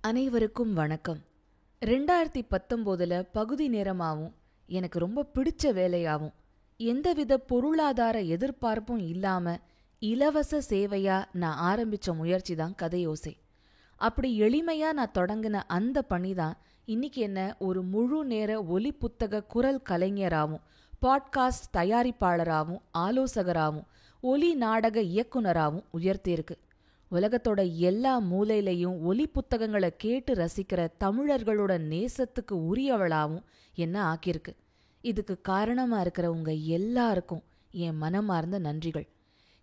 அனைவருக்கும் வணக்கம். 2019 பகுதி நேரமாகவும் எனக்கு ரொம்ப பிடிச்ச வேலையாகவும் எந்தவித பொருளாதார எதிர்பார்ப்பும் இல்லாம இலவச சேவையா நான் ஆரம்பிச்ச முயற்சி தான் கதையோசை. அப்படி எளிமையா நான் தொடங்கின அந்த பணிதான் இன்னைக்கு என்ன ஒரு முழு நேர ஒலி புத்தக குரல் கலைஞராகவும், பாட்காஸ்ட் தயாரிப்பாளராகவும், ஆலோசகராகவும், ஒலி நாடக இயக்குனராகவும் உயர்த்தியிருக்கு. உலகத்தோட எல்லா மூலையிலையும் ஒலி புத்தகங்களை கேட்டு ரசிக்கிற தமிழர்களோட நேசத்துக்கு உரியவளாவும் என்ன ஆக்கியிருக்கு. இதுக்கு காரணமா இருக்கிற உங்க எல்லாருக்கும் என் மனமார்ந்த நன்றிகள்.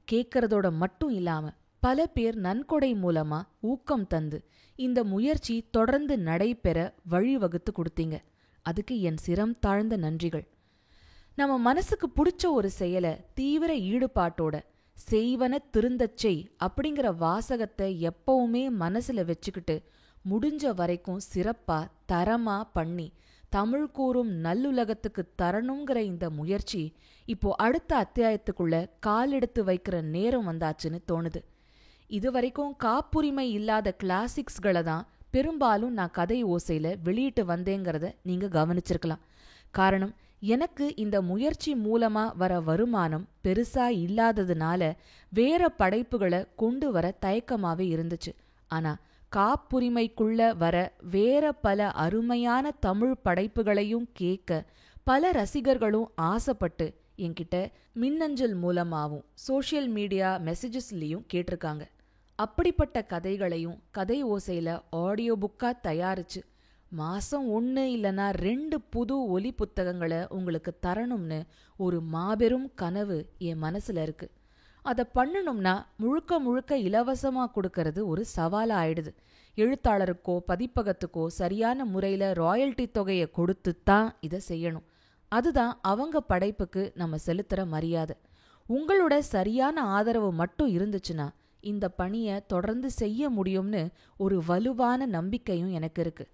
கேட்கறதோட மட்டும் இல்லாம பல பேர் நன்கொடை மூலமா ஊக்கம் தந்து இந்த முயற்சி தொடர்ந்து நடைபெற வழிவகுத்து கொடுத்தீங்க. அதுக்கு என் சிரம் தாழ்ந்த நன்றிகள். நம்ம மனசுக்கு பிடிச்ச ஒரு செயலை தீவிர ஈடுபாட்டோட செய்வன திருந்தச் செய் அப்படிங்கிற வாசகத்தை எப்பவுமே மனசுல வச்சுக்கிட்டு முடிஞ்ச வரைக்கும் சிறப்பா தரமா பண்ணி தமிழ் கூறும் நல்லுலகத்துக்கு தரணுங்கிற இந்த முயற்சி இப்போ அடுத்த அத்தியாயத்துக்குள்ள காலெடுத்து வைக்கிற நேரம் வந்தாச்சுன்னு தோணுது. இதுவரைக்கும் காப்புரிமை இல்லாத கிளாசிக்ஸ்களை தான் பெரும்பாலும் நான் கதை ஓசையில வெளியிட்டு வந்தேங்கிறத நீங்க கவனிச்சிருக்கலாம். காரணம், எனக்கு இந்த முயற்சி மூலமா வர வருமானம் பெருசா இல்லாததுனால வேற படைப்புகளை கொண்டு வர தயக்கமாவே இருந்துச்சு. ஆனா காப்புரிமைக்குள்ள வர வேற பல அருமையான தமிழ் படைப்புகளையும் கேட்க பல ரசிகர்களும் ஆசைப்பட்டு என்கிட்ட மின்னஞ்சல் மூலமாவும் சோஷியல் மீடியா மெசேஜஸ்லயும் கேட்டிருக்காங்க. அப்படிப்பட்ட கதைகளையும் கதை ஓசையில ஆடியோ புக்கா தயாரிச்சு மாசம் 1 இல்லனா 2 புது ஒலி புத்தகங்களை உங்களுக்கு தரணும்னு ஒரு மாபெரும் கனவு என் மனசுல இருக்கு. அதை பண்ணணும்னா முழுக்க முழுக்க இலவசமா கொடுக்கறது ஒரு சவாலா ஆயிடுது. எழுத்தாளருக்கோ பதிப்பகத்துக்கோ சரியான முறையில ராயல்டி தொகையை கொடுத்துத்தான் இதை செய்யணும். அதுதான் அவங்க படைப்புக்கு நம்ம செலுத்துற மரியாதை. உங்களோட சரியான ஆதரவு மட்டும் இருந்துச்சுன்னா இந்த பணியை தொடர்ந்து செய்ய முடியும்னு ஒரு வலுவான நம்பிக்கையும் எனக்கு இருக்கு.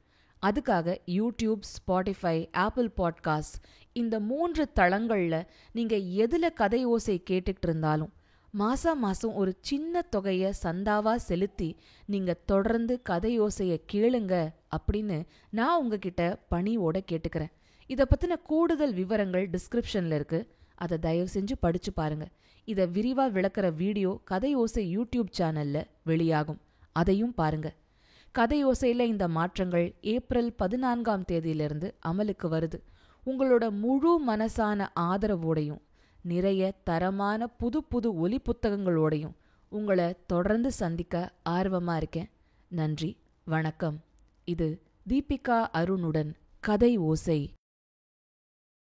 அதுக்காக யூடியூப், ஸ்பாட்டிஃபை, ஆப்பிள் பாட்காஸ்ட் இந்த 3 தளங்கள்ல நீங்க எதுல கதை ஓசை கேட்டுக்கிட்டு இருந்தாலும் மாசம் ஒரு சின்ன தொகையை சந்தாவா செலுத்தி நீங்க தொடர்ந்து கதை ஓசையை கேளுங்க அப்படின்னு நான் உங்ககிட்ட பணியோட கேட்டுக்கிறேன். இதை பத்தின கூடுதல் விவரங்கள் டிஸ்கிரிப்ஷன்ல இருக்கு. அதை தயவு செஞ்சு படிச்சு பாருங்க. இதை விரிவா விளக்குற வீடியோ கதை ஓசை யூடியூப் சேனல்ல வெளியாகும். அதையும் பாருங்க. கதை ஓசையில இந்த மாற்றங்கள் ஏப்ரல் 14ஆம் தேதியிலிருந்து அமலுக்கு வருது. உங்களோட முழு மனசான ஆதரவோடையும் நிறைய தரமான புது ஒலி புத்தகங்களோடையும் உங்களை தொடர்ந்து சந்திக்க ஆர்வமா இருக்கேன். நன்றி, வணக்கம். இது தீபிகா அருணுடன் கதை ஓசை.